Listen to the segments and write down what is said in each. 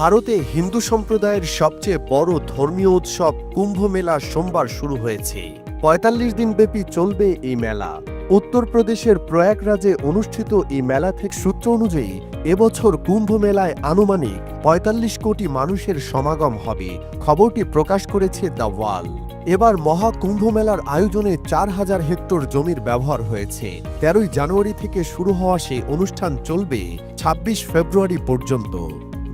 ভারতে হিন্দু সম্প্রদায়ের সবচেয়ে বড় ধর্মীয় উৎসব কুম্ভ মেলা সোমবার শুরু হয়েছে। ৪৫ দিনব্যাপী চলবে এই মেলা। উত্তরপ্রদেশের প্রয়াগরাজে অনুষ্ঠিত এই মেলা থেকে সূত্র অনুযায়ী এবছর কুম্ভ মেলায় আনুমানিক ৪৫ কোটি মানুষের সমাগম হবে। খবরটি প্রকাশ করেছে দ্য ওয়াল। এবার মহাকুম্ভ মেলার আয়োজনে ৪,০০০ হেক্টর জমির ব্যবহার হয়েছে। ১৩ জানুয়ারি থেকে শুরু হওয়া সেই অনুষ্ঠান চলবে ২৬ ফেব্রুয়ারি পর্যন্ত।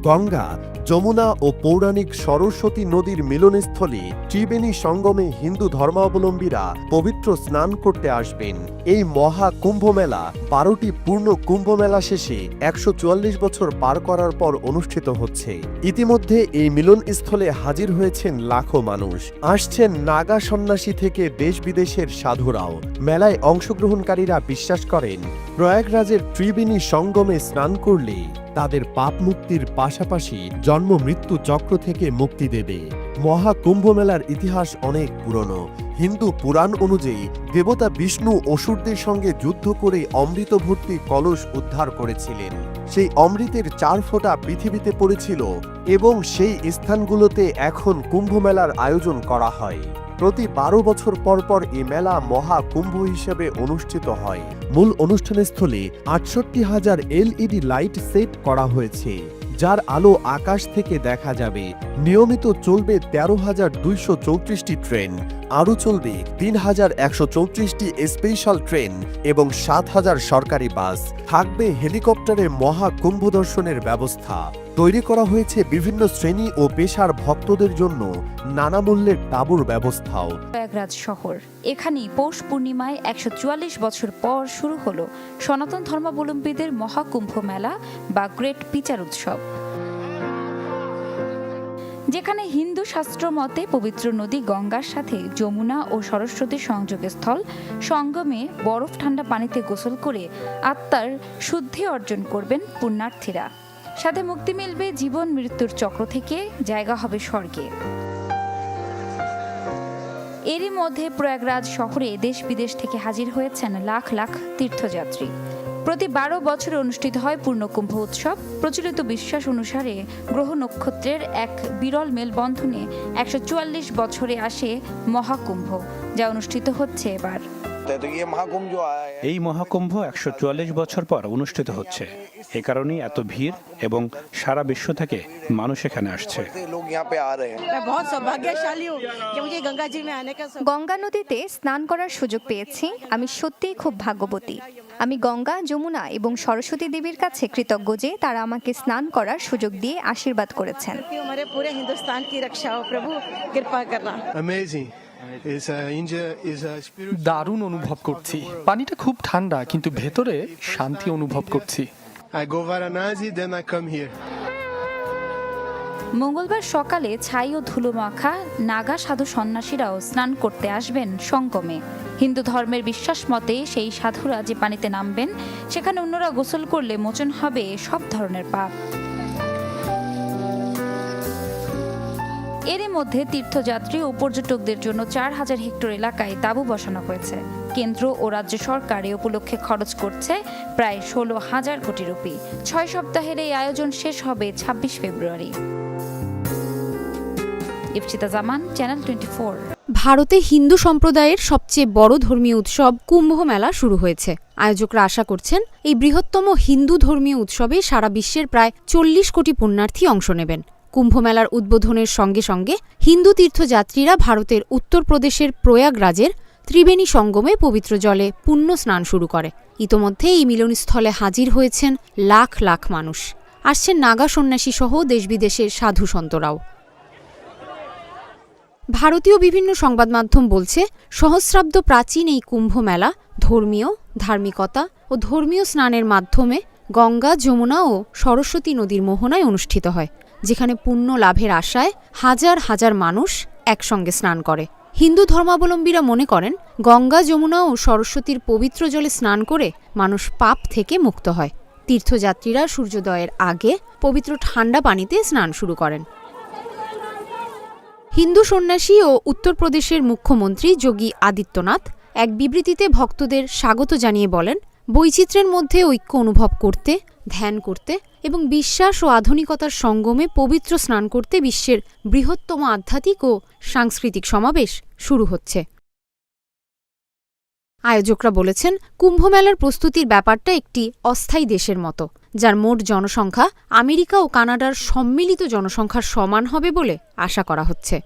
গঙ্গা, যমুনা ও পৌরাণিক সরস্বতী নদীর মিলনস্থলে ত্রিবেণী সঙ্গমে হিন্দু ধর্মাবলম্বীরা পবিত্র স্নান করতে আসবেন। এই মহা কুম্ভ মেলা ১২টি পূর্ণ কুম্ভ মেলা শেষে ১৪৪ বছর পার করার পর অনুষ্ঠিত হচ্ছে। ইতিমধ্যে এই মিলনস্থলে হাজির হয়েছেন লাখো মানুষ। আসছেন নাগা সন্ন্যাসী থেকে দেশ বিদেশের সাধুরাও। মেলায় অংশগ্রহণকারীরা বিশ্বাস করেন, প্রয়াগরাজের ত্রিবেণী সঙ্গমে স্নান করলে তাদের পাপ মুক্তির পাশাপাশি জন্ম মৃত্যু চক্র থেকে মুক্তি দেবে। মহাকুম্ভ মেলার ইতিহাস অনেক পুরনো। হিন্দু পুরাণ অনুযায়ী দেবতা বিষ্ণু অসুরদের সঙ্গে যুদ্ধ করে অমৃত ভর্তি কলস উদ্ধার করেছিলেন। সেই অমৃতের ৪ ফোঁটা পৃথিবীতে পড়েছিল এবং সেই স্থানগুলোতে এখন কুম্ভ মেলার আয়োজন করা হয়। প্রতি ১২ বছর পর পর এই মেলা মহাকুম্ভ হিসেবে অনুষ্ঠিত হয়। মূল অনুষ্ঠানস্থলে ৬৮,০০০ এলইডি লাইট সেট করা হয়েছে, যার আলো আকাশ থেকে দেখা যাবে। নিয়মিত চলবে ১৩,২৩৪টি ট্রেন, আরও চলবে ৩,১৩৪টি স্পেশাল ট্রেন এবং ৭,০০০ সরকারি বাস। থাকবে হেলিকপ্টারে মহাকুম্ভ দর্শনের ব্যবস্থা। তৈরি করা হয়েছে বিভিন্ন শ্রেণী ও পেশার ভক্তদের জন্য নানা মূল্যের তাঁবুর ব্যবস্থাও। প্রয়াগরাজ শহর, এখানেই পৌষ পূর্ণিমায় ১৪৪ বছর পর শুরু হলো সনাতন ধর্মাবলম্বীদের মহাকুম্ভ মেলা বা গ্রেট পিচার উৎসব, যেখানে হিন্দু শাস্ত্র মতে পবিত্র নদী গঙ্গার সাথে যমুনা ও সরস্বতী সংযোগস্থল সঙ্গমে বরফ ঠান্ডা পানিতে গোসল করে আত্মার শুদ্ধি অর্জন করবেন পুণ্যার্থীরা। সাথে মুক্তি মিলবে জীবন মৃত্যুর চক্র থেকে, জায়গা হবে স্বর্গে। এরই মধ্যে প্রয়াগরাজ শহরে দেশ বিদেশ থেকে হাজির হয়েছেন লাখ লাখ তীর্থযাত্রী। প্রতি ১২ বছরে অনুষ্ঠিত হয় পূর্ণকুম্ভ উৎসব। প্রচলিত বিশ্বাস অনুসারে গ্রহ নক্ষত্রের এক বিরল মেলবন্ধনে ১৪৪ বছরে আসে মহাকুম্ভ, যা অনুষ্ঠিত হচ্ছে এবার। এই মহাকুম্ভ ১৪৪ বছর পর অনুষ্ঠিত হচ্ছে। এ কারণেই এত ভিড় এবং সারা বিশ্ব থেকে মানুষ এখানে আসছে। গঙ্গা নদীতে স্নান করার সুযোগ পেয়েছি। আমি সত্যিই খুব ভাগ্যবতী। আমি গঙ্গা, যমুনা এবং সরস্বতী দেবীর কাছে কৃতজ্ঞ যে তারা আমাকে স্নান করার সুযোগ দিয়ে আশীর্বাদ করেছেন। দারুণ অনুভব করছি। পানিটা খুব ঠান্ডা, কিন্তু ভেতরে শান্তি অনুভব করছি। মঙ্গলবার সকালে ছাই ও ধুলো মাখা নাগা সাধু সন্ন্যাসীরাও স্নান করতে আসবেন সঙ্গমে। হিন্দু ধর্মের বিশ্বাস মতে সেই সাধুরা যে পানিতে নামবেন, সেখানে অন্যরা গোসল করলে মোচন হবে সব ধরনের পাপ। এরই মধ্যে তীর্থযাত্রী ও পর্যটকদের জন্য ৪,০০০ হেক্টর এলাকায় তাঁবু বসানো হয়েছে। কেন্দ্র ও রাজ্য সরকার এ উপলক্ষে খরচ করছে প্রায় ১৬,০০০ কোটি রুপি। ৬ সপ্তাহের এই আয়োজন শেষ হবে ২৬ ফেব্রুয়ারি। ইফতিতা জামান, চ্যানেল 24। ভারতে হিন্দু সম্প্রদায়ের সবচেয়ে বড় ধর্মীয় উৎসব কুম্ভ মেলা শুরু হয়েছে। আয়োজকরা আশা করছেন এই বৃহত্তম হিন্দু ধর্মীয় উৎসবে সারা বিশ্বের প্রায় ৪০ কোটি পুণ্যার্থী অংশ নেবেন। কুম্ভ মেলার উদ্বোধনের সঙ্গে সঙ্গে হিন্দু তীর্থযাত্রীরা ভারতের উত্তরপ্রদেশের প্রয়াগরাজের ত্রিবেণী সঙ্গমে পবিত্র জলে পুণ্য স্নান শুরু করে। ইতোমধ্যে এই মিলনস্থলে হাজির হয়েছেন লাখ লাখ মানুষ। আসছেন নাগা সন্ন্যাসী সহ দেশ বিদেশের সাধু সন্তরাও। ভারতীয় বিভিন্ন সংবাদ মাধ্যম বলছে, সহস্রাব্দ প্রাচীন এই কুম্ভ মেলা ধর্মীয়, ধার্মিকতা ও ধর্মীয় স্নানের মাধ্যমে গঙ্গা, যমুনা ও সরস্বতী নদীর মোহনায় অনুষ্ঠিত হয়, যেখানে পুণ্য লাভের আশায় হাজার হাজার মানুষ একসঙ্গে স্নান করে। হিন্দু ধর্মাবলম্বীরা মনে করেন, গঙ্গা, যমুনা ও সরস্বতীর পবিত্র জলে স্নান করে মানুষ পাপ থেকে মুক্ত হয়। তীর্থযাত্রীরা সূর্যোদয়ের আগে পবিত্র ঠান্ডা পানিতে স্নান শুরু করেন। হিন্দু সন্ন্যাসী ও উত্তরপ্রদেশের মুখ্যমন্ত্রী যোগী আদিত্যনাথ এক বিবৃতিতে ভক্তদের স্বাগত জানিয়ে বলেন, বৈচিত্র্যের মধ্যে ঐক্য অনুভব করতে, ধ্যান করতে এবং বিশ্বাস ও আধুনিকতার সঙ্গমে পবিত্র স্নান করতে বিশ্বের বৃহত্তম আধ্যাত্মিক ও সাংস্কৃতিক সমাবেশ শুরু হচ্ছে। আয়োজকরা বলেছেন, কুম্ভমেলার প্রস্তুতির ব্যাপারটা একটি অস্থায়ী দেশের মতো, যার মোট জনসংখ্যা আমেরিকা ও কানাডার সম্মিলিত জনসংখ্যার সমান হবে বলে আশা করা হচ্ছে।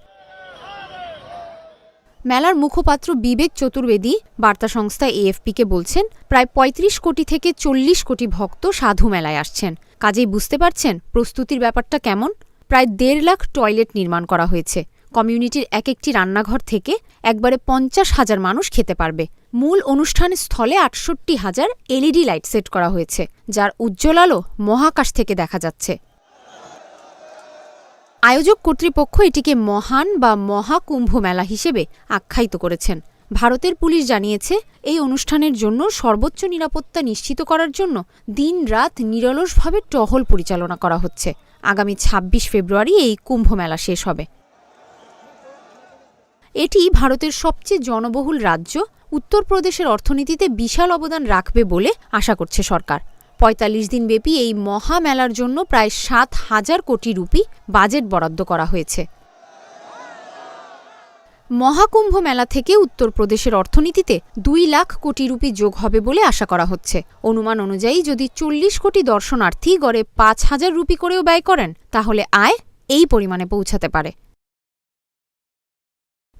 মেলার মুখপাত্র বিবেক চতুর্বেদী বার্তা সংস্থা এএফপিকে বলছেন, প্রায় ৩৫ কোটি থেকে ৪০ কোটি ভক্ত সাধু মেলায় আসছেন। কাজেই বুঝতে পারছেন প্রস্তুতির ব্যাপারটা কেমন। প্রায় ১.৫ লাখ টয়লেট নির্মাণ করা হয়েছে। কমিউনিটির এক একটি রান্নাঘর থেকে একবারে ৫০,০০০ মানুষ খেতে পারবে। মূল অনুষ্ঠান স্থলে ৬৮,০০০ এলইডি লাইট সেট করা হয়েছে, যার উজ্জ্বল আলো মহাকাশ থেকে দেখা যাচ্ছে। আয়োজক কর্তৃপক্ষ এটিকে মহান বা মহাকুম্ভ মেলা হিসেবে আখ্যায়িত করেছেন। ভারতের পুলিশ জানিয়েছে, এই অনুষ্ঠানের জন্য সর্বোচ্চ নিরাপত্তা নিশ্চিত করার জন্য দিন-রাত নিরলসভাবে টহল পরিচালনা করা হচ্ছে। আগামী ২৬ ফেব্রুয়ারি এই কুম্ভ মেলা শেষ হবে। এটি ভারতের সবচেয়ে জনবহুল রাজ্য উত্তরপ্রদেশের অর্থনীতিতে বিশাল অবদান রাখবে বলে আশা করছে সরকার। ৪৫ দিনব্যাপী এই মহামেলার জন্য প্রায় ৭,০০০ কোটি রুপি বাজেট বরাদ্দ করা হয়েছে। মহাকুম্ভ মেলা থেকে উত্তরপ্রদেশের অর্থনীতিতে ২ লাখ কোটি রুপি যোগ হবে বলে আশা করা হচ্ছে। অনুমান অনুযায়ী যদি ৪০ কোটি দর্শনার্থী গড়ে ৫,০০০ রুপি করেও ব্যয় করেন, তাহলে আয় এই পরিমাণে পৌঁছাতে পারে।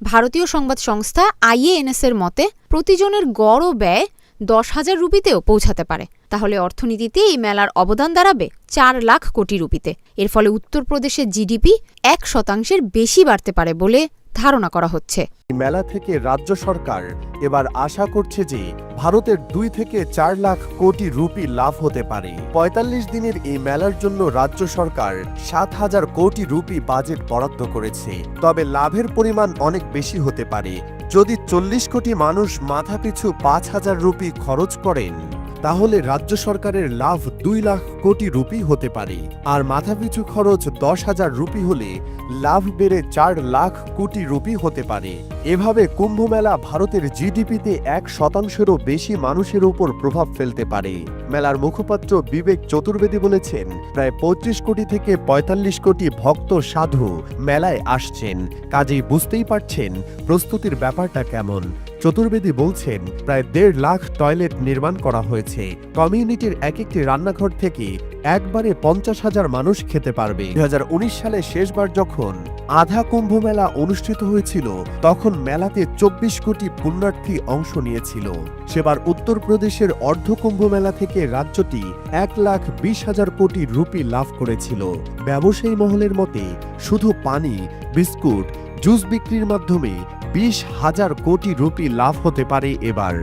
ভারতীয় সংবাদ সংস্থা আইএএনএস-এর মতে, প্রতিজনের গড় ব্যয় ১০,০০০ রুপিতেও পৌঁছাতে পারে। তাহলে অর্থনীতিতে এই মেলার অবদান দাঁড়াবে ৪ লাখ কোটি রুপিতে। এর ফলে উত্তরপ্রদেশের জিডিপি ১% বেশি বাড়তে পারে বলে ধারণা করা হচ্ছে। মেলা থেকে রাজ্য সরকার এবার আশা করছে যে ভারতের ২ থেকে ৪ লাখ কোটি রুপি লাভ হতে পারে। ৪৫ দিনের এই মেলার জন্য রাজ্য সরকার ৭,০০০ কোটি রুপি বাজেট বরাদ্দ করেছে। তবে লাভের পরিমাণ অনেক বেশি হতে পারে। যদি ৪০ কোটি মানুষ মাথাপিছু ৫,০০০ রুপি খরচ করেন, তাহলে রাজ্য সরকারের লাভ ২ লাখ কোটি রুপি হতে পারে। আর মাথাপিছু খরচ ১০,০০০ রুপি হলে লাভ বেড়ে ৪ লাখ কোটি রুপি হতে পারে। এভাবে কুম্ভমেলা ভারতের জিডিপিতে ১%-এরও বেশি মানুষের উপর প্রভাব ফেলতে পারে। মেলার মুখপাত্র বিবেক চতুর্বেদী বলেছেন, প্রায় ৩৫ কোটি থেকে ৪৫ কোটি ভক্ত সাধু মেলায় আসছেন। কাজেই বুঝতেই পারছেন প্রস্তুতির ব্যাপারটা কেমন। চতুর্বেদী বলছেন, প্রায় ১.৫ লাখ টয়লেট নির্মাণ করা হয়েছে। কমিউনিটির এক একটি রান্নাঘর থেকে একবারে ৫০,০০০ মানুষ খেতে পারবে। ২০১৯ সালে শেষবার যখন আধা কুম্ভ মেলা অনুষ্ঠিত হয়েছিল, তখন মেলাতে ২৪ কোটি পুণ্যার্থী অংশ নিয়েছিল। সেবার উত্তরপ্রদেশের অর্ধ কুম্ভ মেলা থেকে রাজ্যটি ১,২০,০০০ কোটি রুপি লাভ করেছিল। ব্যবসায়ী মহলের মতে, শুধু পানি, বিস্কুট, জুস বিক্রির মাধ্যমে ২০,০০০ কোটি রুপি লাভ হতে পারে এবার।